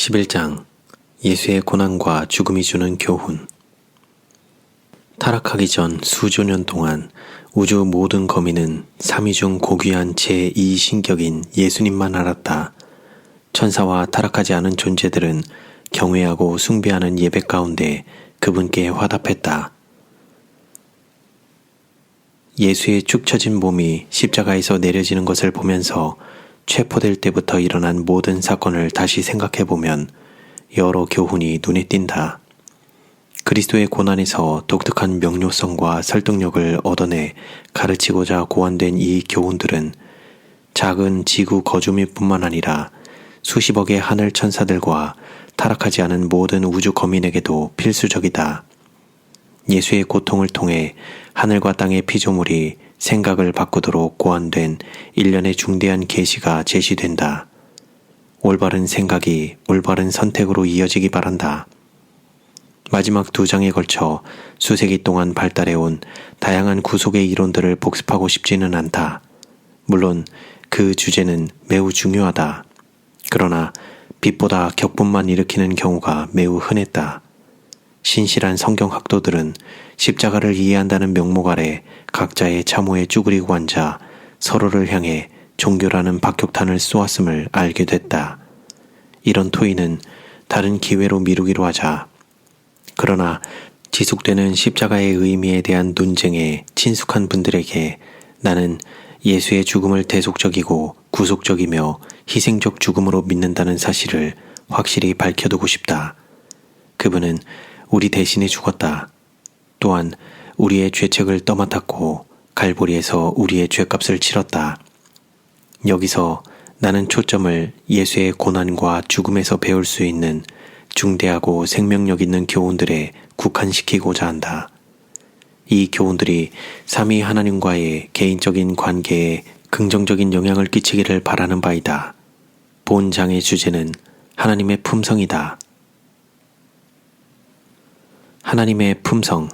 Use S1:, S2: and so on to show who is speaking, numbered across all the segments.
S1: 11장 예수의 고난과 죽음이 주는 교훈. 타락하기 전 수조 년 동안 우주 모든 거민은 삼위 중 고귀한 제2신격인 예수님만 알았다. 천사와 타락하지 않은 존재들은 경외하고 숭배하는 예배 가운데 그분께 화답했다. 예수의 축 처진 몸이 십자가에서 내려지는 것을 보면서 체포될 때부터 일어난 모든 사건을 다시 생각해보면 여러 교훈이 눈에 띈다. 그리스도의 고난에서 독특한 명료성과 설득력을 얻어내 가르치고자 고안된 이 교훈들은 작은 지구 거주민뿐만 아니라 수십억의 하늘 천사들과 타락하지 않은 모든 우주 거민에게도 필수적이다. 예수의 고통을 통해 하늘과 땅의 피조물이 생각을 바꾸도록 고안된 일련의 중대한 계시가 제시된다. 올바른 생각이 올바른 선택으로 이어지기 바란다. 마지막 2장에 걸쳐 수세기 동안 발달해온 다양한 구속의 이론들을 복습하고 싶지는 않다. 물론 그 주제는 매우 중요하다. 그러나 빛보다 격분만 일으키는 경우가 매우 흔했다. 신실한 성경학도들은 십자가를 이해한다는 명목 아래 각자의 참호에 쭈그리고 앉아 서로를 향해 종교라는 박격탄을 쏘았음을 알게 됐다. 이런 토의는 다른 기회로 미루기로 하자. 그러나 지속되는 십자가의 의미에 대한 논쟁에 친숙한 분들에게 나는 예수의 죽음을 대속적이고 구속적이며 희생적 죽음으로 믿는다는 사실을 확실히 밝혀두고 싶다. 그분은 우리 대신에 죽었다. 또한 우리의 죄책을 떠맡았고 갈보리에서 우리의 죄값을 치렀다. 여기서 나는 초점을 예수의 고난과 죽음에서 배울 수 있는 중대하고 생명력 있는 교훈들에 국한시키고자 한다. 이 교훈들이 삼위 하나님과의 개인적인 관계에 긍정적인 영향을 끼치기를 바라는 바이다. 본 장의 주제는 하나님의 품성이다. 하나님의 품성.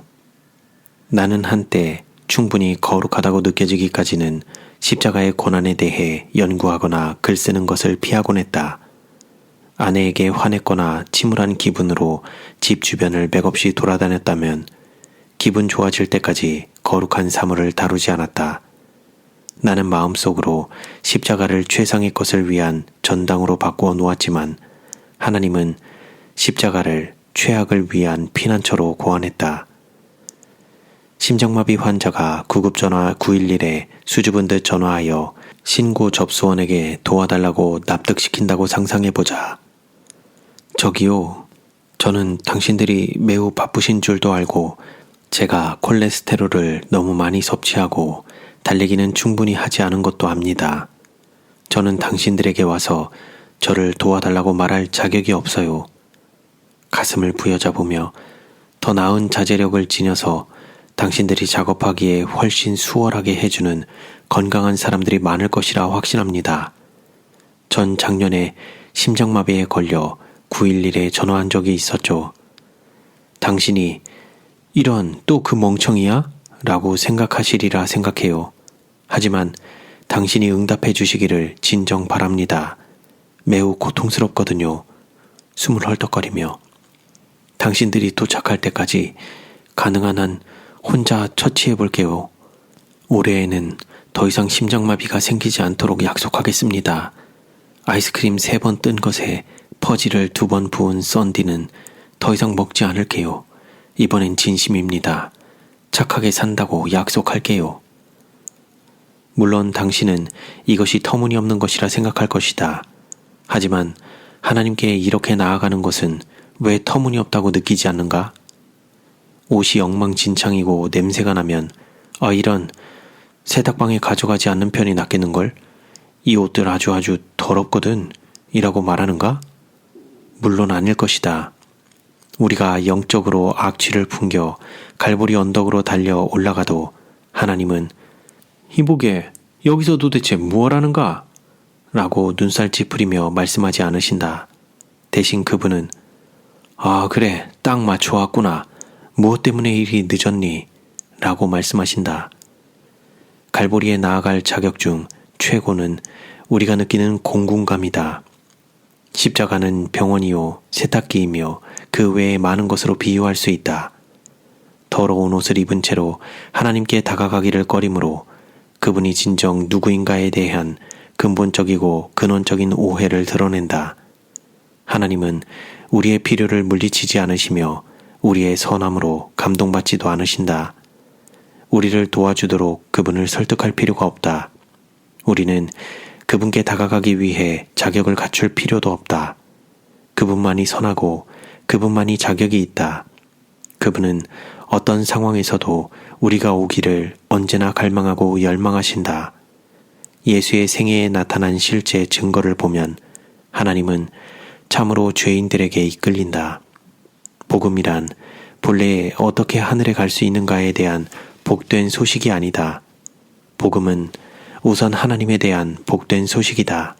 S1: 나는 한때 충분히 거룩하다고 느껴지기까지는 십자가의 고난에 대해 연구하거나 글 쓰는 것을 피하곤 했다. 아내에게 화냈거나 침울한 기분으로 집 주변을 맥없이 돌아다녔다면 기분 좋아질 때까지 거룩한 사물을 다루지 않았다. 나는 마음속으로 십자가를 최상의 것을 위한 전당으로 바꾸어 놓았지만 하나님은 십자가를 최악을 위한 피난처로 고안했다. 심장마비 환자가 구급전화 911에 수줍은 듯 전화하여 신고 접수원에게 도와달라고 납득시킨다고 상상해보자. 저기요, 저는 당신들이 매우 바쁘신 줄도 알고 제가 콜레스테롤을 너무 많이 섭취하고 달리기는 충분히 하지 않은 것도 압니다. 저는 당신들에게 와서 저를 도와달라고 말할 자격이 없어요. 가슴을 부여잡으며 더 나은 자제력을 지녀서 당신들이 작업하기에 훨씬 수월하게 해주는 건강한 사람들이 많을 것이라 확신합니다. 전 작년에 심장마비에 걸려 911에 전화한 적이 있었죠. 당신이 이런 또 그 멍청이야? 라고 생각하시리라 생각해요. 하지만 당신이 응답해 주시기를 진정 바랍니다. 매우 고통스럽거든요. 숨을 헐떡거리며 당신들이 도착할 때까지 가능한 한 혼자 처치해 볼게요. 올해에는 더 이상 심장마비가 생기지 않도록 약속하겠습니다. 아이스크림 3번 뜬 것에 퍼지를 2번 부은 썬디는 더 이상 먹지 않을게요. 이번엔 진심입니다. 착하게 산다고 약속할게요. 물론 당신은 이것이 터무니없는 것이라 생각할 것이다. 하지만 하나님께 이렇게 나아가는 것은 왜 터무니없다고 느끼지 않는가? 옷이 엉망진창이고 냄새가 나면 이런 세탁방에 가져가지 않는 편이 낫겠는걸? 이 옷들 아주 더럽거든 이라고 말하는가? 물론 아닐 것이다. 우리가 영적으로 악취를 풍겨 갈보리 언덕으로 달려 올라가도 하나님은 이보게 여기서 도대체 무엇하는가? 라고 눈살 찌푸리며 말씀하지 않으신다. 대신 그분은 그래 딱 맞춰왔구나. 무엇 때문에 이리 늦었니? 라고 말씀하신다. 갈보리에 나아갈 자격 중 최고는 우리가 느끼는 공군감이다. 십자가는 병원이요, 세탁기이며 그 외에 많은 것으로 비유할 수 있다. 더러운 옷을 입은 채로 하나님께 다가가기를 꺼리므로 그분이 진정 누구인가에 대한 근본적이고 근원적인 오해를 드러낸다. 하나님은 우리의 필요를 물리치지 않으시며 우리의 선함으로 감동받지도 않으신다. 우리를 도와주도록 그분을 설득할 필요가 없다. 우리는 그분께 다가가기 위해 자격을 갖출 필요도 없다. 그분만이 선하고 그분만이 자격이 있다. 그분은 어떤 상황에서도 우리가 오기를 언제나 갈망하고 열망하신다. 예수의 생애에 나타난 실제 증거를 보면 하나님은 참으로 죄인들에게 이끌린다. 복음이란 본래 어떻게 하늘에 갈 수 있는가에 대한 복된 소식이 아니다. 복음은 우선 하나님에 대한 복된 소식이다.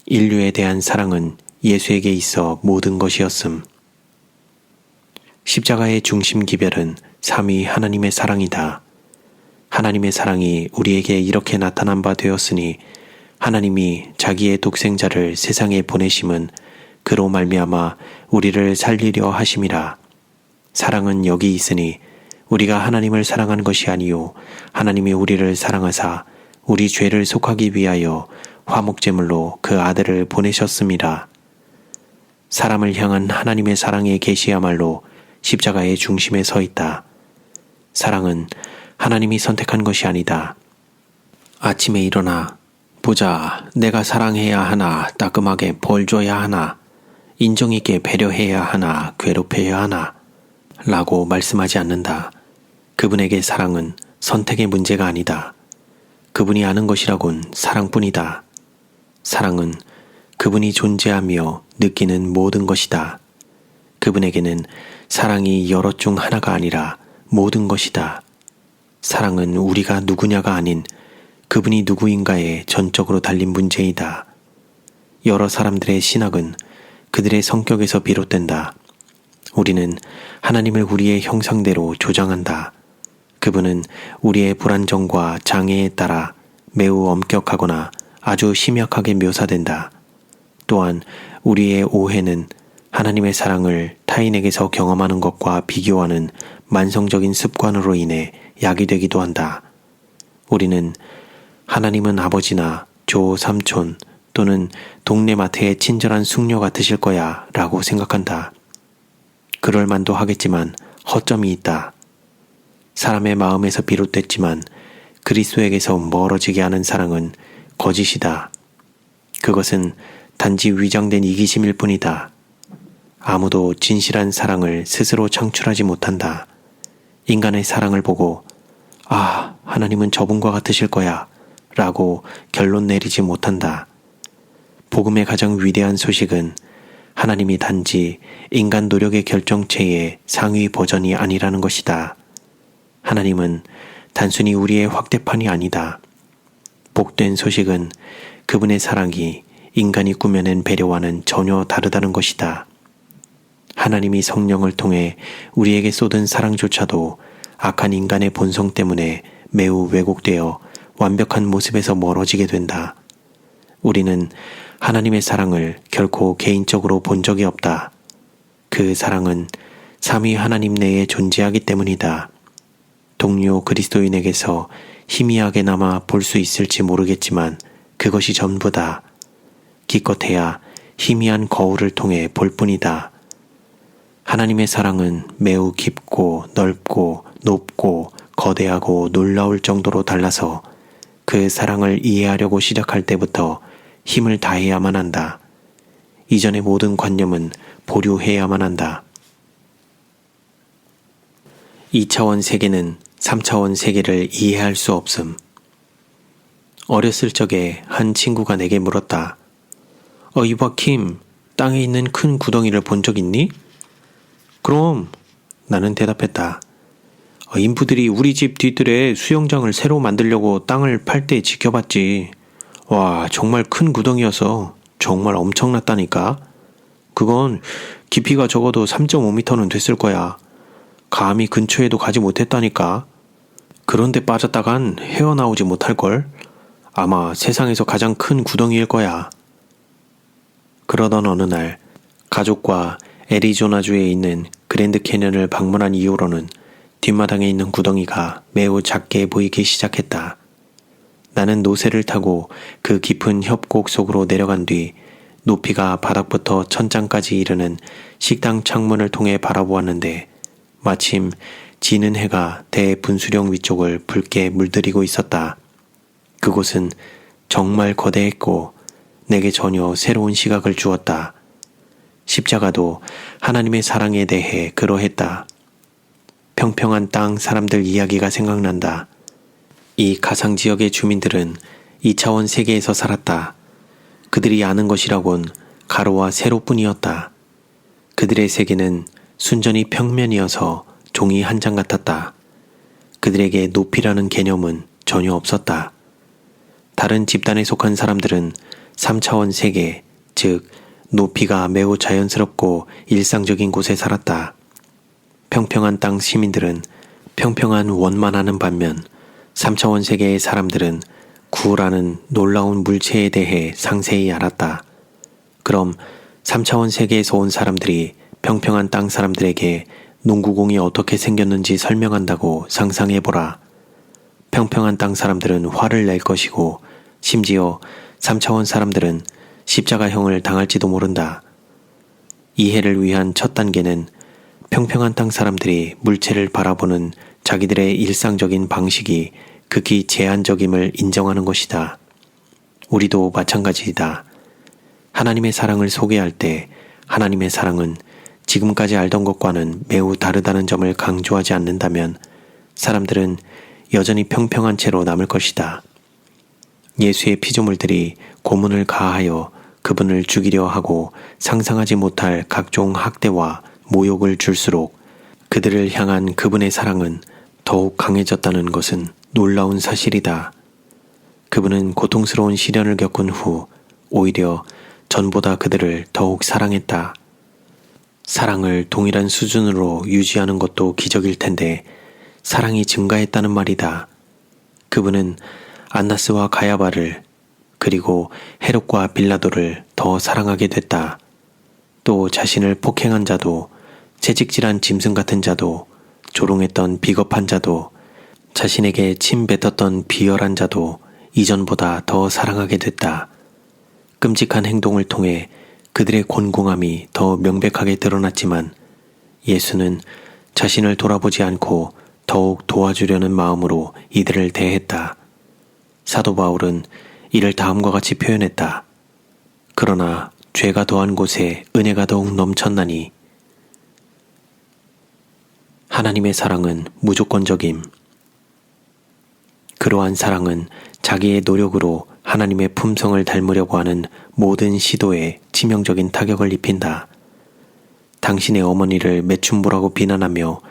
S1: 인류에 대한 사랑은 예수에게 있어 모든 것이었음. 십자가의 중심 기별은 삼위 하나님의 사랑이다. 하나님의 사랑이 우리에게 이렇게 나타난 바 되었으니 하나님이 자기의 독생자를 세상에 보내심은 그로 말미암아 우리를 살리려 하심이라. 사랑은 여기 있으니 우리가 하나님을 사랑한 것이 아니요 하나님이 우리를 사랑하사 우리 죄를 속하기 위하여 화목제물로 그 아들을 보내셨음이라. 사람을 향한 하나님의 사랑의 계시야말로 십자가의 중심에 서 있다. 사랑은 하나님이 선택한 것이 아니다. 아침에 일어나 보자, 내가 사랑해야 하나, 따끔하게 벌 줘야 하나, 인정 있게 배려해야 하나, 괴롭혀야 하나 라고 말씀하지 않는다. 그분에게 사랑은 선택의 문제가 아니다. 그분이 아는 것이라곤 사랑뿐이다. 사랑은 그분이 존재하며 느끼는 모든 것이다. 그분에게는 사랑이 여럿 중 하나가 아니라 모든 것이다. 사랑은 우리가 누구냐가 아닌 그분이 누구인가에 전적으로 달린 문제이다. 여러 사람들의 신학은 그들의 성격에서 비롯된다. 우리는 하나님을 우리의 형상대로 조장한다. 그분은 우리의 불안정과 장애에 따라 매우 엄격하거나 아주 심약하게 묘사된다. 또한 우리의 오해는 하나님의 사랑을 타인에게서 경험하는 것과 비교하는 만성적인 습관으로 인해 약이 되기도 한다. 우리는 하나님은 아버지나 조 삼촌 또는 동네 마트의 친절한 숙녀 같으실 거야 라고 생각한다. 그럴 만도 하겠지만 허점이 있다. 사람의 마음에서 비롯됐지만 그리스도에게서 멀어지게 하는 사랑은 거짓이다. 그것은 단지 위장된 이기심일 뿐이다. 아무도 진실한 사랑을 스스로 창출하지 못한다. 인간의 사랑을 보고 하나님은 저분과 같으실 거야 라고 결론 내리지 못한다. 복음의 가장 위대한 소식은 하나님이 단지 인간 노력의 결정체의 상위 버전이 아니라는 것이다. 하나님은 단순히 우리의 확대판이 아니다. 복된 소식은 그분의 사랑이 인간이 꾸며낸 배려와는 전혀 다르다는 것이다. 하나님이 성령을 통해 우리에게 쏟은 사랑조차도 악한 인간의 본성 때문에 매우 왜곡되어 완벽한 모습에서 멀어지게 된다. 우리는 하나님의 사랑을 결코 개인적으로 본 적이 없다. 그 사랑은 삼위 하나님 내에 존재하기 때문이다. 동료 그리스도인에게서 희미하게나마 볼 수 있을지 모르겠지만 그것이 전부다. 기껏해야 희미한 거울을 통해 볼 뿐이다. 하나님의 사랑은 매우 깊고 넓고 높고 거대하고 놀라울 정도로 달라서 그 사랑을 이해하려고 시작할 때부터 힘을 다해야만 한다. 이전의 모든 관념은 보류해야만 한다. 2차원 세계는 3차원 세계를 이해할 수 없음. 어렸을 적에 한 친구가 내게 물었다. 이봐 킴, 땅에 있는 큰 구덩이를 본 적 있니? 그럼, 나는 대답했다. 인부들이 우리 집 뒤뜰에 수영장을 새로 만들려고 땅을 팔 때 지켜봤지. 와, 정말 큰 구덩이여서 정말 엄청났다니까. 그건 깊이가 적어도 3.5m는 됐을 거야. 감히 근처에도 가지 못했다니까. 그런데 빠졌다간 헤어나오지 못할걸? 아마 세상에서 가장 큰 구덩이일 거야. 그러던 어느 날 가족과 애리조나주에 있는 그랜드 캐년을 방문한 이후로는 뒷마당에 있는 구덩이가 매우 작게 보이기 시작했다. 나는 노새를 타고 그 깊은 협곡 속으로 내려간 뒤 높이가 바닥부터 천장까지 이르는 식당 창문을 통해 바라보았는데 마침 지는 해가 대분수령 위쪽을 붉게 물들이고 있었다. 그곳은 정말 거대했고 내게 전혀 새로운 시각을 주었다. 십자가도 하나님의 사랑에 대해 그러했다. 평평한 땅 사람들 이야기가 생각난다. 이 가상지역의 주민들은 2차원 세계에서 살았다. 그들이 아는 것이라곤 가로와 세로뿐이었다. 그들의 세계는 순전히 평면이어서 종이 한 장 같았다. 그들에게 높이라는 개념은 전혀 없었다. 다른 집단에 속한 사람들은 3차원 세계, 즉 높이가 매우 자연스럽고 일상적인 곳에 살았다. 평평한 땅 시민들은 평평한 원만 하는 반면 3차원 세계의 사람들은 구라는 놀라운 물체에 대해 상세히 알았다. 그럼 3차원 세계에서 온 사람들이 평평한 땅 사람들에게 농구공이 어떻게 생겼는지 설명한다고 상상해보라. 평평한 땅 사람들은 화를 낼 것이고 심지어 3차원 사람들은 십자가형을 당할지도 모른다. 이해를 위한 첫 단계는 평평한 땅 사람들이 물체를 바라보는 자기들의 일상적인 방식이 극히 제한적임을 인정하는 것이다. 우리도 마찬가지이다. 하나님의 사랑을 소개할 때 하나님의 사랑은 지금까지 알던 것과는 매우 다르다는 점을 강조하지 않는다면 사람들은 여전히 평평한 채로 남을 것이다. 예수의 피조물들이 고문을 가하여 그분을 죽이려 하고 상상하지 못할 각종 학대와 모욕을 줄수록 그들을 향한 그분의 사랑은 더욱 강해졌다는 것은 놀라운 사실이다. 그분은 고통스러운 시련을 겪은 후 오히려 전보다 그들을 더욱 사랑했다. 사랑을 동일한 수준으로 유지하는 것도 기적일 텐데 사랑이 증가했다는 말이다. 그분은 안나스와 가야바를 그리고 헤롯과 빌라도를 더 사랑하게 됐다. 또 자신을 폭행한 자도 채찍질한 짐승 같은 자도 조롱했던 비겁한 자도 자신에게 침 뱉었던 비열한 자도 이전보다 더 사랑하게 됐다. 끔찍한 행동을 통해 그들의 곤궁함이 더 명백하게 드러났지만 예수는 자신을 돌아보지 않고 더욱 도와주려는 마음으로 이들을 대했다. 사도 바울은 이를 다음과 같이 표현했다. 그러나 죄가 더한 곳에 은혜가 더욱 넘쳤나니 하나님의 사랑은 무조건적임. 그러한 사랑은 자기의 노력으로 하나님의 품성을 닮으려고 하는 모든 시도에 치명적인 타격을 입힌다. 당신의 어머니를 매춘부라고 비난하며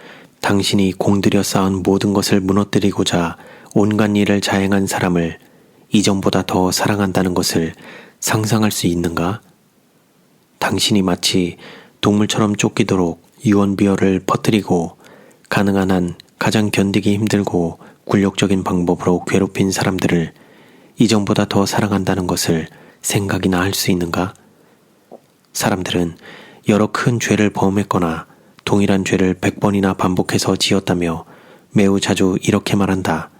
S1: 당신이 공들여 쌓은 모든 것을 무너뜨리고자 온갖 일을 자행한 사람을 이전보다 더 사랑한다는 것을 상상할 수 있는가? 당신이 마치 동물처럼 쫓기도록 유언비어를 퍼뜨리고 가능한 한 가장 견디기 힘들고 굴욕적인 방법으로 괴롭힌 사람들을 이전보다 더 사랑한다는 것을 생각이나 할 수 있는가? 사람들은 여러 큰 죄를 범했거나 동일한 죄를 100번이나 반복해서 지었다며 매우 자주 이렇게 말한다.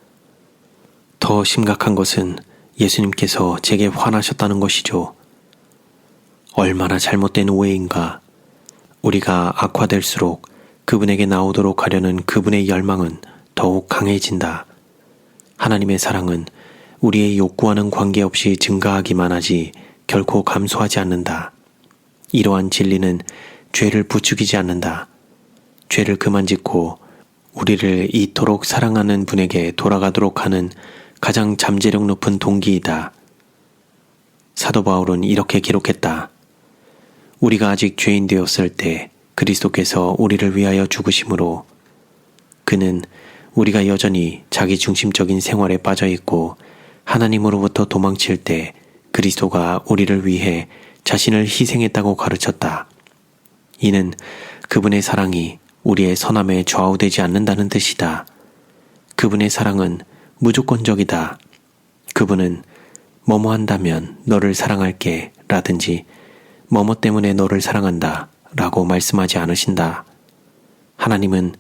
S1: 더 심각한 것은 예수님께서 제게 화나셨다는 것이죠. 얼마나 잘못된 오해인가. 우리가 악화될수록 그분에게 나오도록 하려는 그분의 열망은 더욱 강해진다. 하나님의 사랑은 우리의 욕구와는 관계없이 증가하기만 하지 결코 감소하지 않는다. 이러한 진리는 죄를 부추기지 않는다. 죄를 그만 짓고 우리를 이토록 사랑하는 분에게 돌아가도록 하는 가장 잠재력 높은 동기이다. 사도 바울은 이렇게 기록했다. 우리가 아직 죄인 되었을 때 그리스도께서 우리를 위하여 죽으심으로 그는 우리가 여전히 자기 중심적인 생활에 빠져 있고 하나님으로부터 도망칠 때 그리스도가 우리를 위해 자신을 희생했다고 가르쳤다. 이는 그분의 사랑이 우리의 선함에 좌우되지 않는다는 뜻이다. 그분의 사랑은 무조건적이다. 그분은 뭐뭐 한다면 너를 사랑할게 라든지 뭐뭐 때문에 너를 사랑한다 라고 말씀하지 않으신다. 하나님은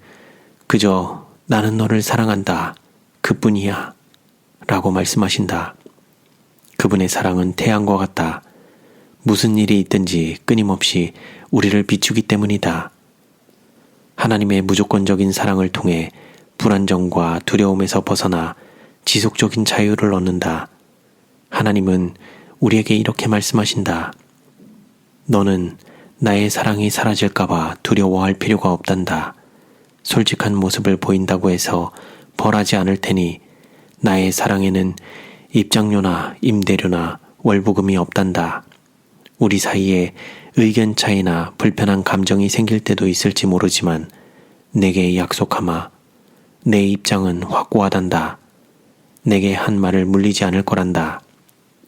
S1: 그저 나는 너를 사랑한다 그뿐이야 라고 말씀하신다. 그분의 사랑은 태양과 같다. 무슨 일이 있든지 끊임없이 우리를 비추기 때문이다. 하나님의 무조건적인 사랑을 통해 불안정과 두려움에서 벗어나 지속적인 자유를 얻는다. 하나님은 우리에게 이렇게 말씀하신다. 너는 나의 사랑이 사라질까봐 두려워할 필요가 없단다. 솔직한 모습을 보인다고 해서 벌하지 않을 테니 나의 사랑에는 입장료나 임대료나 월부금이 없단다. 우리 사이에 의견 차이나 불편한 감정이 생길 때도 있을지 모르지만 내게 약속하마. 내 입장은 확고하단다. 내게 한 말을 물리지 않을 거란다.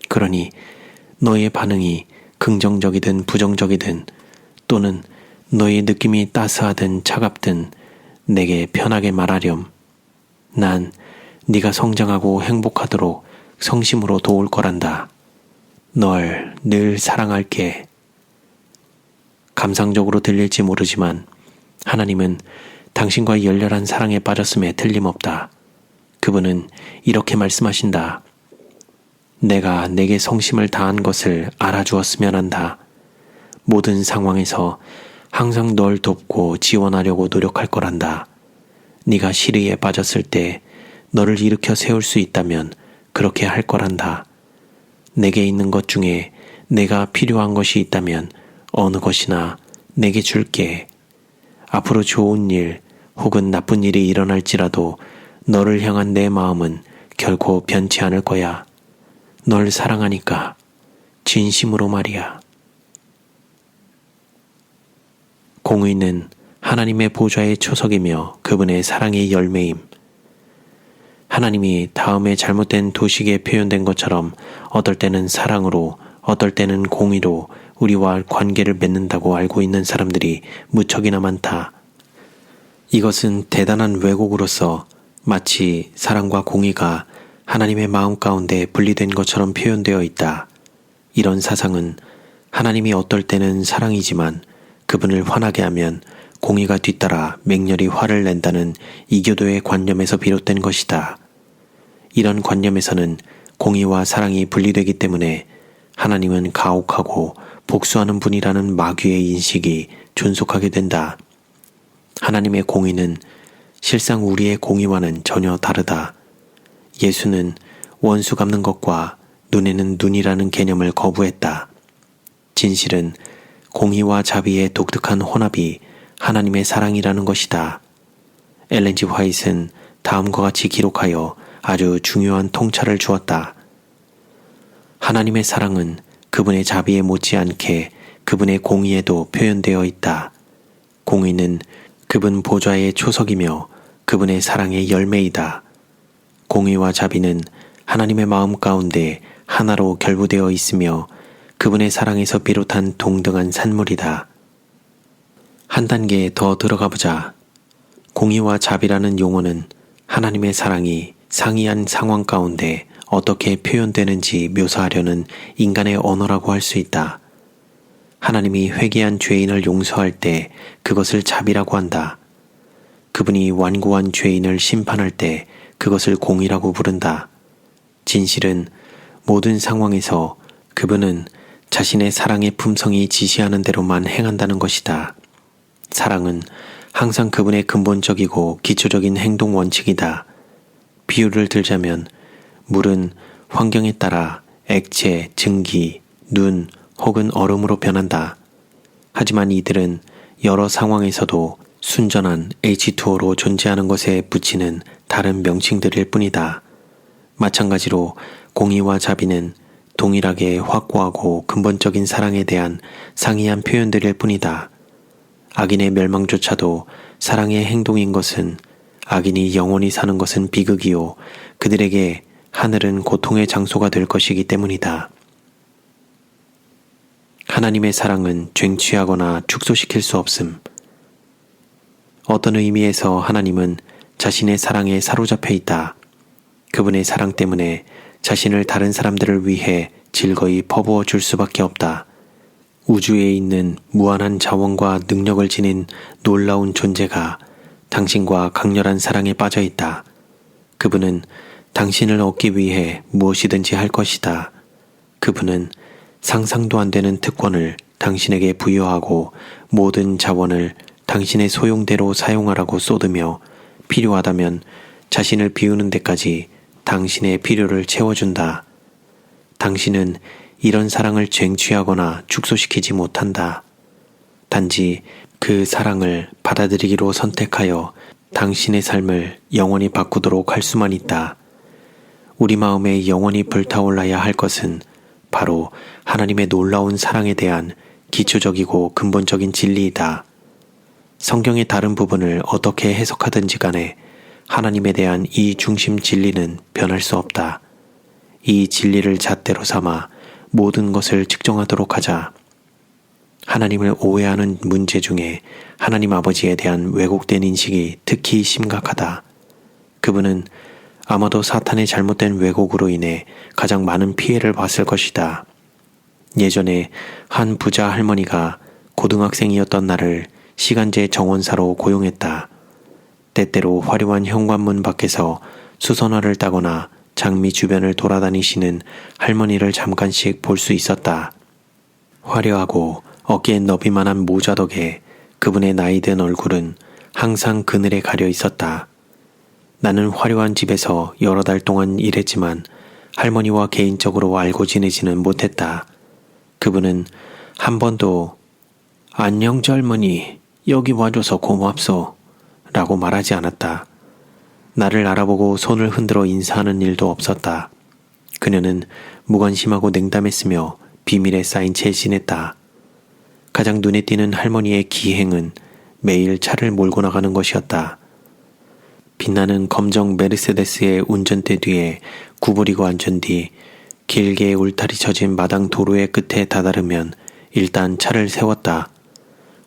S1: 그러니 너의 반응이 긍정적이든 부정적이든 또는 너의 느낌이 따스하든 차갑든 내게 편하게 말하렴. 난 네가 성장하고 행복하도록 성심으로 도울 거란다. 널 늘 사랑할게. 감상적으로 들릴지 모르지만 하나님은 당신과 열렬한 사랑에 빠졌음에 틀림없다. 그분은 이렇게 말씀하신다. 내가 내게 성심을 다한 것을 알아주었으면 한다. 모든 상황에서 항상 널 돕고 지원하려고 노력할 거란다. 네가 시리에 빠졌을 때 너를 일으켜 세울 수 있다면 그렇게 할 거란다. 내게 있는 것 중에 내가 필요한 것이 있다면 어느 것이나 내게 줄게. 앞으로 좋은 일 혹은 나쁜 일이 일어날지라도 너를 향한 내 마음은 결코 변치 않을 거야. 널 사랑하니까. 진심으로 말이야. 공의는 하나님의 보좌의 초석이며 그분의 사랑의 열매임. 하나님이 다음에 잘못된 도식에 표현된 것처럼 어떨 때는 사랑으로 어떨 때는 공의로 우리와 관계를 맺는다고 알고 있는 사람들이 무척이나 많다. 이것은 대단한 왜곡으로서 마치 사랑과 공의가 하나님의 마음 가운데 분리된 것처럼 표현되어 있다. 이런 사상은 하나님이 어떨 때는 사랑이지만 그분을 화나게 하면 공의가 뒤따라 맹렬히 화를 낸다는 이교도의 관념에서 비롯된 것이다. 이런 관념에서는 공의와 사랑이 분리되기 때문에 하나님은 가혹하고 복수하는 분이라는 마귀의 인식이 존속하게 된다. 하나님의 공의는 실상 우리의 공의와는 전혀 다르다. 예수는 원수 갚는 것과 눈에는 눈이라는 개념을 거부했다. 진실은 공의와 자비의 독특한 혼합이 하나님의 사랑이라는 것이다. 엘렌 G. 화이트는 다음과 같이 기록하여 아주 중요한 통찰을 주었다. 하나님의 사랑은 그분의 자비에 못지않게 그분의 공의에도 표현되어 있다. 공의는 그분 보좌의 초석이며 그분의 사랑의 열매이다. 공의와 자비는 하나님의 마음 가운데 하나로 결부되어 있으며 그분의 사랑에서 비롯한 동등한 산물이다. 한 단계 더 들어가 보자. 공의와 자비라는 용어는 하나님의 사랑이 상이한 상황 가운데 어떻게 표현되는지 묘사하려는 인간의 언어라고 할 수 있다. 하나님이 회개한 죄인을 용서할 때 그것을 자비라고 한다. 그분이 완고한 죄인을 심판할 때 그것을 공의라고 부른다. 진실은 모든 상황에서 그분은 자신의 사랑의 품성이 지시하는 대로만 행한다는 것이다. 사랑은 항상 그분의 근본적이고 기초적인 행동 원칙이다. 비유를 들자면 물은 환경에 따라 액체, 증기, 눈 혹은 얼음으로 변한다. 하지만 이들은 여러 상황에서도 순전한 H2O로 존재하는 것에 붙이는 다른 명칭들일 뿐이다. 마찬가지로 공의와 자비는 동일하게 확고하고 근본적인 사랑에 대한 상이한 표현들일 뿐이다. 악인의 멸망조차도 사랑의 행동인 것은 악인이 영원히 사는 것은 비극이요 그들에게 하늘은 고통의 장소가 될 것이기 때문이다. 하나님의 사랑은 쟁취하거나 축소시킬 수 없음. 어떤 의미에서 하나님은 자신의 사랑에 사로잡혀 있다. 그분의 사랑 때문에 자신을 다른 사람들을 위해 즐거이 퍼부어 줄 수밖에 없다. 우주에 있는 무한한 자원과 능력을 지닌 놀라운 존재가 당신과 강렬한 사랑에 빠져 있다. 그분은 당신을 얻기 위해 무엇이든지 할 것이다. 그분은 상상도 안 되는 특권을 당신에게 부여하고 모든 자원을 당신의 소용대로 사용하라고 쏟으며 필요하다면 자신을 비우는 데까지 당신의 필요를 채워준다. 당신은 이런 사랑을 쟁취하거나 축소시키지 못한다. 단지 그 사랑을 받아들이기로 선택하여 당신의 삶을 영원히 바꾸도록 할 수만 있다. 우리 마음에 영원히 불타올라야 할 것은 바로 하나님의 놀라운 사랑에 대한 기초적이고 근본적인 진리이다. 성경의 다른 부분을 어떻게 해석하든지 간에 하나님에 대한 이 중심 진리는 변할 수 없다. 이 진리를 잣대로 삼아 모든 것을 측정하도록 하자. 하나님을 오해하는 문제 중에 하나님 아버지에 대한 왜곡된 인식이 특히 심각하다. 그분은 아마도 사탄의 잘못된 왜곡으로 인해 가장 많은 피해를 봤을 것이다. 예전에 한 부자 할머니가 고등학생이었던 나를 시간제 정원사로 고용했다. 때때로 화려한 현관문 밖에서 수선화를 따거나 장미 주변을 돌아다니시는 할머니를 잠깐씩 볼 수 있었다. 화려하고 어깨에 너비만한 모자 덕에 그분의 나이든 얼굴은 항상 그늘에 가려 있었다. 나는 화려한 집에서 여러 달 동안 일했지만 할머니와 개인적으로 알고 지내지는 못했다. 그분은 한 번도 안녕 젊은이, 여기 와줘서 고맙소 라고 말하지 않았다. 나를 알아보고 손을 흔들어 인사하는 일도 없었다. 그녀는 무관심하고 냉담했으며 비밀에 쌓인 채 지냈다. 가장 눈에 띄는 할머니의 기행은 매일 차를 몰고 나가는 것이었다. 빛나는 검정 메르세데스의 운전대 뒤에 구부리고 앉은 뒤 길게 울타리 쳐진 마당 도로의 끝에 다다르면 일단 차를 세웠다.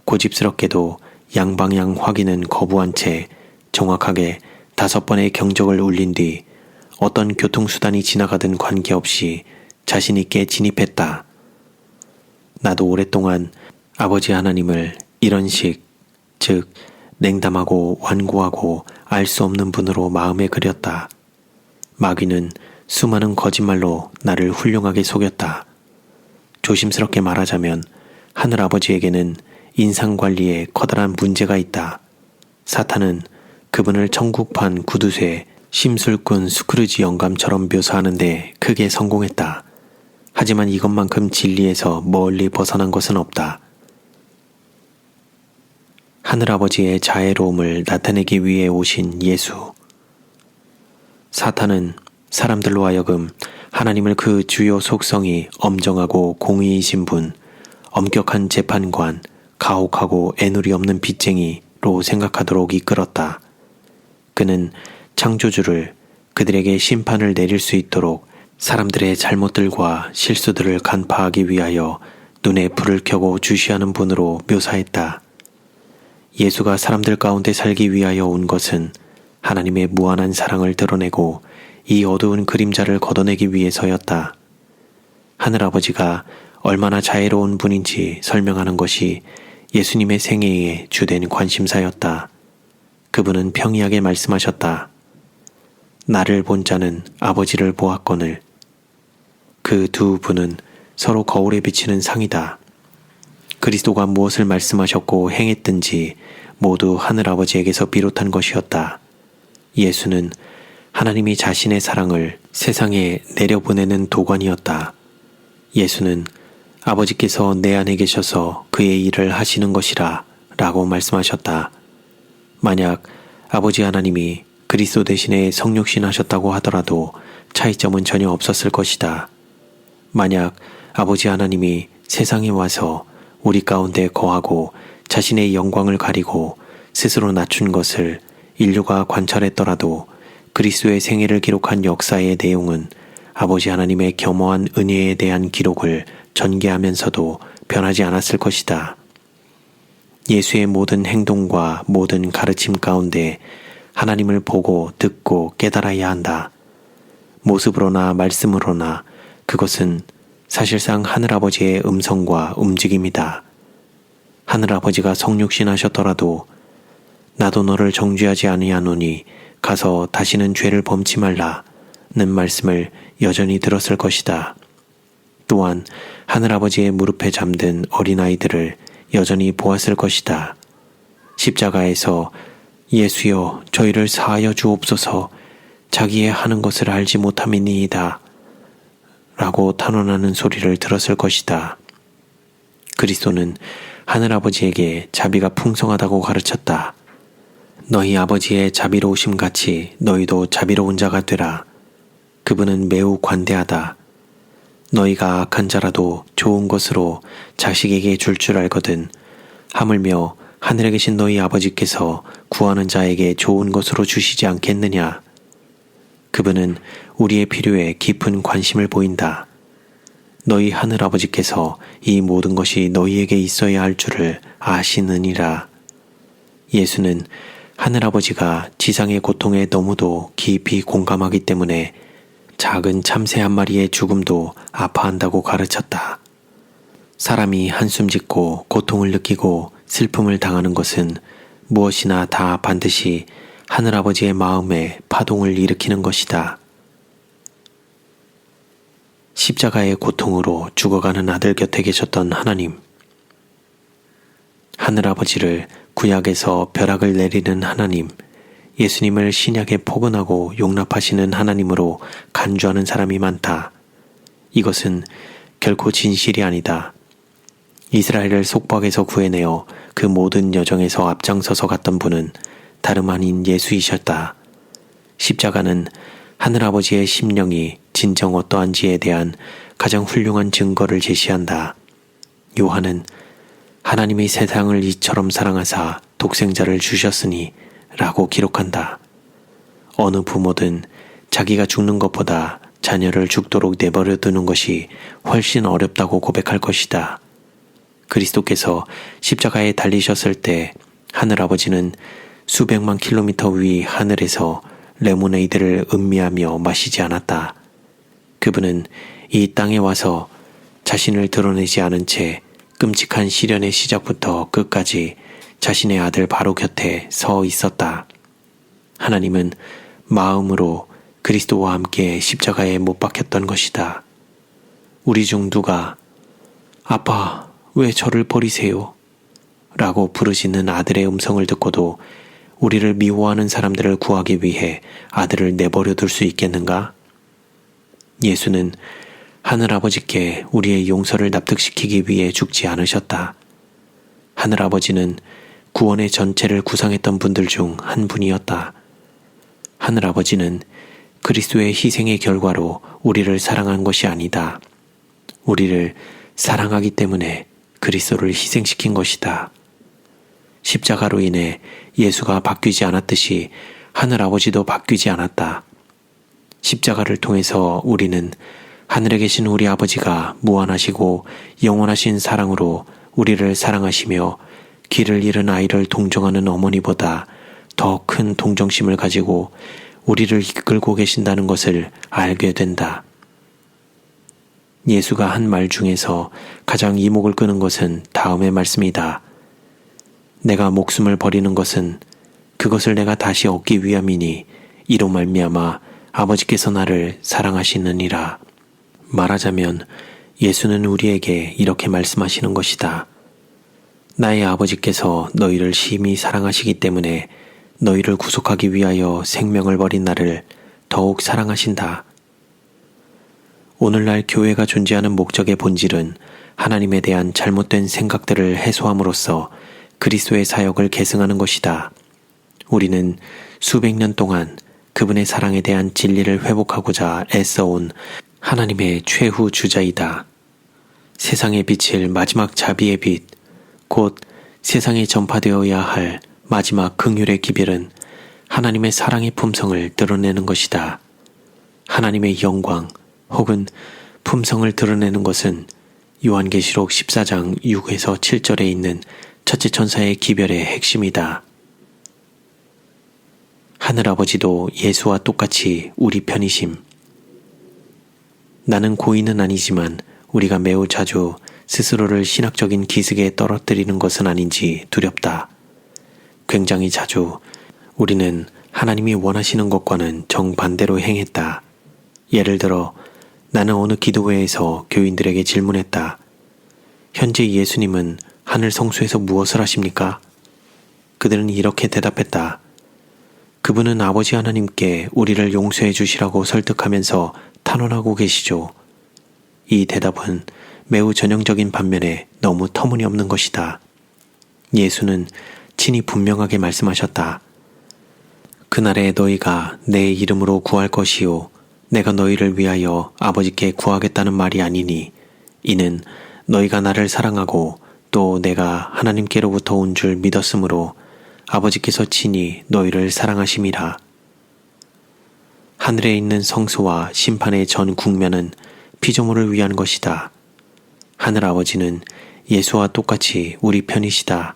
S1: 고집스럽게도 양방향 확인은 거부한 채 정확하게 5번의 경적을 울린 뒤 어떤 교통수단이 지나가든 관계없이 자신있게 진입했다. 나도 오랫동안 아버지 하나님을 이런 식, 즉 냉담하고 완고하고 알 수 없는 분으로 마음에 그렸다. 마귀는 수많은 거짓말로 나를 훌륭하게 속였다. 조심스럽게 말하자면 하늘아버지에게는 인상관리에 커다란 문제가 있다. 사탄은 그분을 천국판 구두쇠 심술꾼 스크루지 영감처럼 묘사하는데 크게 성공했다. 하지만 이것만큼 진리에서 멀리 벗어난 것은 없다. 하늘아버지의 자애로움을 나타내기 위해 오신 예수. 사탄은 사람들로 하여금 하나님을 그 주요 속성이 엄정하고 공의이신 분, 엄격한 재판관, 가혹하고 애누리 없는 빚쟁이로 생각하도록 이끌었다. 그는 창조주를 그들에게 심판을 내릴 수 있도록 사람들의 잘못들과 실수들을 간파하기 위하여 눈에 불을 켜고 주시하는 분으로 묘사했다. 예수가 사람들 가운데 살기 위하여 온 것은 하나님의 무한한 사랑을 드러내고 이 어두운 그림자를 걷어내기 위해서였다. 하늘아버지가 얼마나 자애로운 분인지 설명하는 것이 예수님의 생애의 주된 관심사였다. 그분은 평이하게 말씀하셨다. 나를 본 자는 아버지를 보았거늘. 그 두 분은 서로 거울에 비치는 상이다. 그리스도가 무엇을 말씀하셨고 행했든지 모두 하늘아버지에게서 비롯한 것이었다. 예수는 하나님이 자신의 사랑을 세상에 내려보내는 도관이었다. 예수는 아버지께서 내 안에 계셔서 그의 일을 하시는 것이라 라고 말씀하셨다. 만약 아버지 하나님이 그리스도 대신에 성육신 하셨다고 하더라도 차이점은 전혀 없었을 것이다. 만약 아버지 하나님이 세상에 와서 우리 가운데 거하고 자신의 영광을 가리고 스스로 낮춘 것을 인류가 관찰했더라도 그리스도의 생애를 기록한 역사의 내용은 아버지 하나님의 겸허한 은혜에 대한 기록을 전개하면서도 변하지 않았을 것이다. 예수의 모든 행동과 모든 가르침 가운데 하나님을 보고 듣고 깨달아야 한다. 모습으로나 말씀으로나 그것은 사실상 하늘아버지의 음성과 움직임이다. 하늘아버지가 성육신하셨더라도 나도 너를 정죄하지 아니하노니 가서 다시는 죄를 범치 말라는 말씀을 여전히 들었을 것이다. 또한 하늘아버지의 무릎에 잠든 어린아이들을 여전히 보았을 것이다. 십자가에서 예수여 저희를 사하여 주옵소서 자기의 하는 것을 알지 못함이니이다 라고 탄원하는 소리를 들었을 것이다. 그리스도는 하늘아버지에게 자비가 풍성하다고 가르쳤다. 너희 아버지의 자비로우심 같이 너희도 자비로운 자가 되라. 그분은 매우 관대하다. 너희가 악한 자라도 좋은 것으로 자식에게 줄 알거든. 하물며 하늘에 계신 너희 아버지께서 구하는 자에게 좋은 것으로 주시지 않겠느냐. 그분은 우리의 필요에 깊은 관심을 보인다. 너희 하늘아버지께서 이 모든 것이 너희에게 있어야 할 줄을 아시느니라. 예수는 하늘아버지가 지상의 고통에 너무도 깊이 공감하기 때문에 작은 참새 한 마리의 죽음도 아파한다고 가르쳤다. 사람이 한숨 짓고 고통을 느끼고 슬픔을 당하는 것은 무엇이나 다 반드시 하늘아버지의 마음에 파동을 일으키는 것이다. 십자가의 고통으로 죽어가는 아들 곁에 계셨던 하나님. 하늘아버지를 구약에서 벼락을 내리는 하나님, 예수님을 신약에 포근하고 용납하시는 하나님으로 간주하는 사람이 많다. 이것은 결코 진실이 아니다. 이스라엘을 속박에서 구해내어 그 모든 여정에서 앞장서서 갔던 분은 다름 아닌 예수이셨다. 십자가는 하늘아버지의 심령이 진정 어떠한지에 대한 가장 훌륭한 증거를 제시한다. 요한은 하나님이 세상을 이처럼 사랑하사 독생자를 주셨으니 라고 기록한다. 어느 부모든 자기가 죽는 것보다 자녀를 죽도록 내버려 두는 것이 훨씬 어렵다고 고백할 것이다. 그리스도께서 십자가에 달리셨을 때 하늘아버지는 수백만 킬로미터 위 하늘에서 레모네이드를 음미하며 마시지 않았다. 그분은 이 땅에 와서 자신을 드러내지 않은 채 끔찍한 시련의 시작부터 끝까지 자신의 아들 바로 곁에 서 있었다. 하나님은 마음으로 그리스도와 함께 십자가에 못 박혔던 것이다. 우리 중 누가 아빠 왜 저를 버리세요? 라고 부르짖는 아들의 음성을 듣고도 우리를 미워하는 사람들을 구하기 위해 아들을 내버려 둘 수 있겠는가? 예수는 하늘아버지께 우리의 용서를 납득시키기 위해 죽지 않으셨다. 하늘아버지는 구원의 전체를 구상했던 분들 중 한 분이었다. 하늘아버지는 그리스도의 희생의 결과로 우리를 사랑한 것이 아니다. 우리를 사랑하기 때문에 그리스도를 희생시킨 것이다. 십자가로 인해 예수가 바뀌지 않았듯이 하늘아버지도 바뀌지 않았다. 십자가를 통해서 우리는 하늘에 계신 우리 아버지가 무한하시고 영원하신 사랑으로 우리를 사랑하시며 길을 잃은 아이를 동정하는 어머니보다 더 큰 동정심을 가지고 우리를 이끌고 계신다는 것을 알게 된다. 예수가 한 말 중에서 가장 이목을 끄는 것은 다음의 말씀이다. 내가 목숨을 버리는 것은 그것을 내가 다시 얻기 위함이니 이로 말미암아 아버지께서 나를 사랑하시느니라. 말하자면 예수는 우리에게 이렇게 말씀하시는 것이다. 나의 아버지께서 너희를 심히 사랑하시기 때문에 너희를 구속하기 위하여 생명을 버린 나를 더욱 사랑하신다. 오늘날 교회가 존재하는 목적의 본질은 하나님에 대한 잘못된 생각들을 해소함으로써 그리스도의 사역을 계승하는 것이다. 우리는 수백 년 동안 그분의 사랑에 대한 진리를 회복하고자 애써온 하나님의 최후 주자이다. 세상에 비칠 마지막 자비의 빛, 곧 세상에 전파되어야 할 마지막 긍휼의 기별은 하나님의 사랑의 품성을 드러내는 것이다. 하나님의 영광 혹은 품성을 드러내는 것은 요한계시록 14장 6에서 7절에 있는 첫째 천사의 기별의 핵심이다. 하늘아버지도 예수와 똑같이 우리 편이심. 나는 고인은 아니지만 우리가 매우 자주 스스로를 신학적인 기슭에 떨어뜨리는 것은 아닌지 두렵다. 굉장히 자주 우리는 하나님이 원하시는 것과는 정반대로 행했다. 예를 들어 나는 어느 기도회에서 교인들에게 질문했다. 현재 예수님은 하늘 성소에서 무엇을 하십니까? 그들은 이렇게 대답했다. 그분은 아버지 하나님께 우리를 용서해 주시라고 설득하면서 탄원하고 계시죠. 이 대답은 매우 전형적인 반면에 너무 터무니없는 것이다. 예수는 친히 분명하게 말씀하셨다. 그날에 너희가 내 이름으로 구할 것이요 내가 너희를 위하여 아버지께 구하겠다는 말이 아니니 이는 너희가 나를 사랑하고 또 내가 하나님께로부터 온 줄 믿었으므로 아버지께서 친히 너희를 사랑하심이라. 하늘에 있는 성소와 심판의 전 국면은 피조물을 위한 것이다. 하늘 아버지는 예수와 똑같이 우리 편이시다.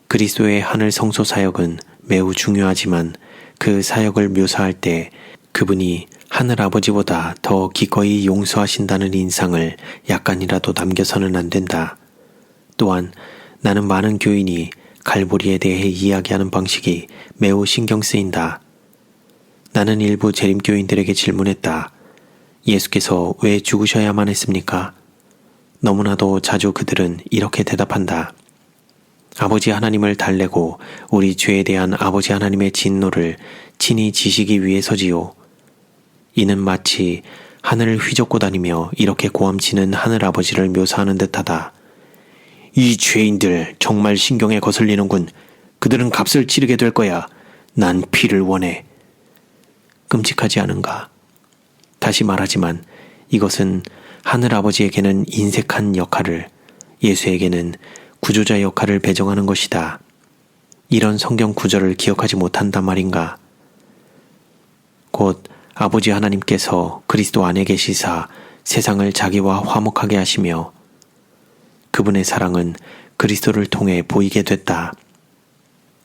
S1: 그리스도의 하늘 성소 사역은 매우 중요하지만 그 사역을 묘사할 때 그분이 하늘 아버지보다 더 기꺼이 용서하신다는 인상을 약간이라도 남겨서는 안 된다. 또한 나는 많은 교인이 갈보리에 대해 이야기하는 방식이 매우 신경 쓰인다. 나는 일부 재림교인들에게 질문했다. 예수께서 왜 죽으셔야만 했습니까? 너무나도 자주 그들은 이렇게 대답한다. 아버지 하나님을 달래고 우리 죄에 대한 아버지 하나님의 진노를 친히 지시기 위해서지요. 이는 마치 하늘을 휘젓고 다니며 이렇게 고함치는 하늘 아버지를 묘사하는 듯하다. 이 죄인들 정말 신경에 거슬리는군. 그들은 값을 치르게 될 거야. 난 피를 원해. 끔찍하지 않은가? 다시 말하지만 이것은 하늘 아버지에게는 인색한 역할을, 예수에게는 구조자 역할을 배정하는 것이다. 이런 성경 구절을 기억하지 못한단 말인가? 곧 아버지 하나님께서 그리스도 안에 계시사 세상을 자기와 화목하게 하시며 그분의 사랑은 그리스도를 통해 보이게 됐다.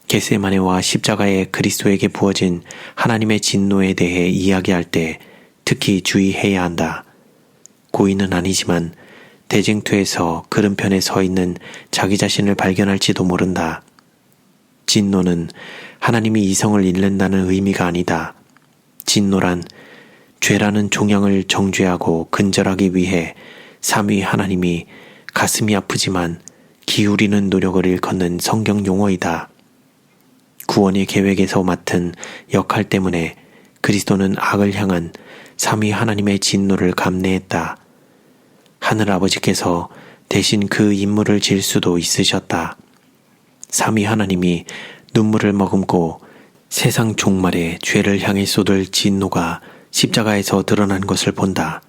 S1: 겟세마네와 십자가에 그리스도에게 부어진 하나님의 진노에 대해 이야기할 때 특히 주의해야 한다. 고의는 아니지만 대쟁투에서 그른편에 서 있는 자기 자신을 발견할지도 모른다. 진노는 하나님이 이성을 잃는다는 의미가 아니다. 진노란 죄라는 종양을 정죄하고 근절하기 위해 삼위 하나님이 가슴이 아프지만 기울이는 노력을 일컫는 성경 용어이다. 구원의 계획에서 맡은 역할 때문에 그리스도는 악을 향한 삼위 하나님의 진노를 감내했다. 하늘 아버지께서 대신 그 임무를 질 수도 있으셨다. 삼위 하나님이 눈물을 머금고 세상 종말에 죄를 향해 쏟을 진노가 십자가에서 드러난 것을 본다.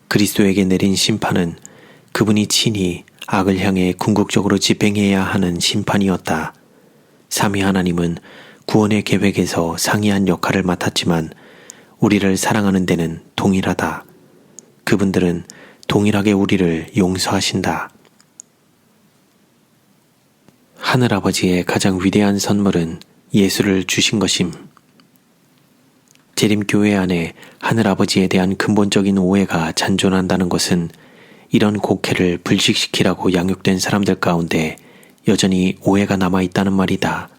S1: 그리스도에게 내린 심판은 그분이 친히 악을 향해 궁극적으로 집행해야 하는 심판이었다. 삼위 하나님은 구원의 계획에서 상이한 역할을 맡았지만 우리를 사랑하는 데는 동일하다. 그분들은 동일하게 우리를 용서하신다. 하늘아버지의 가장 위대한 선물은 예수를 주신 것임. 재림교회 안에 하늘아버지에 대한 근본적인 오해가 잔존한다는 것은 이런 곡해를 불식시키라고 양육된 사람들 가운데 여전히 오해가 남아있다는 말이다.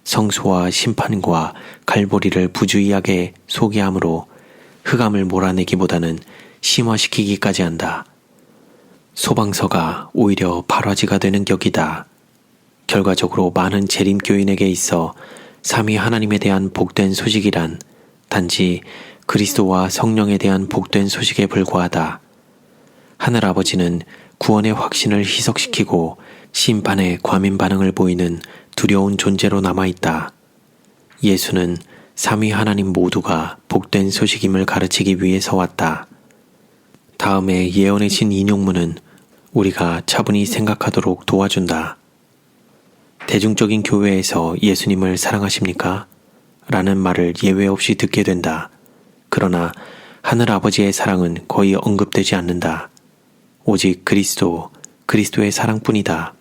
S1: 성소와 심판과 갈보리를 부주의하게 소개함으로 흑암을 몰아내기보다는 심화시키기까지 한다. 소방서가 오히려 발화지가 되는 격이다. 결과적으로 많은 재림교인에게 있어 삼위 하나님에 대한 복된 소식이란 단지 그리스도와 성령에 대한 복된 소식에 불과하다. 하늘아버지는 구원의 확신을 희석시키고 심판의 과민 반응을 보이는 두려운 존재로 남아있다. 예수는 삼위 하나님 모두가 복된 소식임을 가르치기 위해서 왔다. 다음에 예언해진 인용문은 우리가 차분히 생각하도록 도와준다. 대중적인 교회에서 예수님을 사랑하십니까? 라는 말을 예외 없이 듣게 된다. 그러나 하늘 아버지의 사랑은 거의 언급되지 않는다. 오직 그리스도의 사랑뿐이다.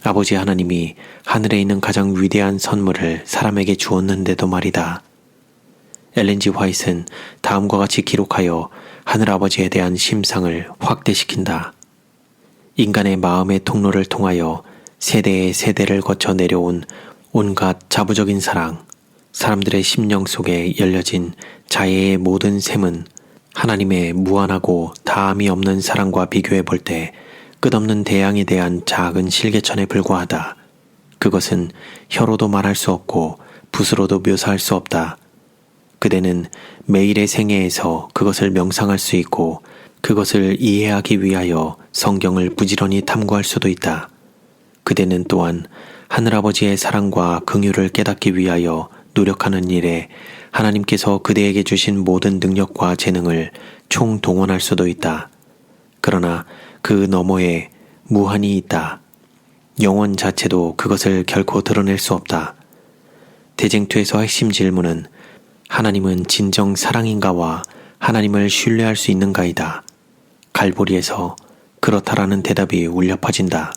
S1: 아버지 하나님이 하늘에 있는 가장 위대한 선물을 사람에게 주었는데도 말이다. 엘렌 G 화이트는 다음과 같이 기록하여 하늘아버지에 대한 심상을 확대시킨다. 인간의 마음의 통로를 통하여 세대의 세대를 거쳐 내려온 온갖 자부적인 사랑, 사람들의 심령 속에 열려진 자애의 모든 샘은 하나님의 무한하고 다함이 없는 사랑과 비교해 볼 때 끝없는 대양에 대한 작은 실개천에 불과하다. 그것은 혀로도 말할 수 없고 붓으로도 묘사할 수 없다. 그대는 매일의 생애에서 그것을 명상할 수 있고 그것을 이해하기 위하여 성경을 부지런히 탐구할 수도 있다. 그대는 또한 하늘아버지의 사랑과 긍휼을 깨닫기 위하여 노력하는 일에 하나님께서 그대에게 주신 모든 능력과 재능을 총동원할 수도 있다. 그러나 그 너머에 무한이 있다. 영원 자체도 그것을 결코 드러낼 수 없다. 대쟁투에서 핵심 질문은 하나님은 진정 사랑인가와 하나님을 신뢰할 수 있는가이다. 갈보리에서 그렇다라는 대답이 울려 퍼진다.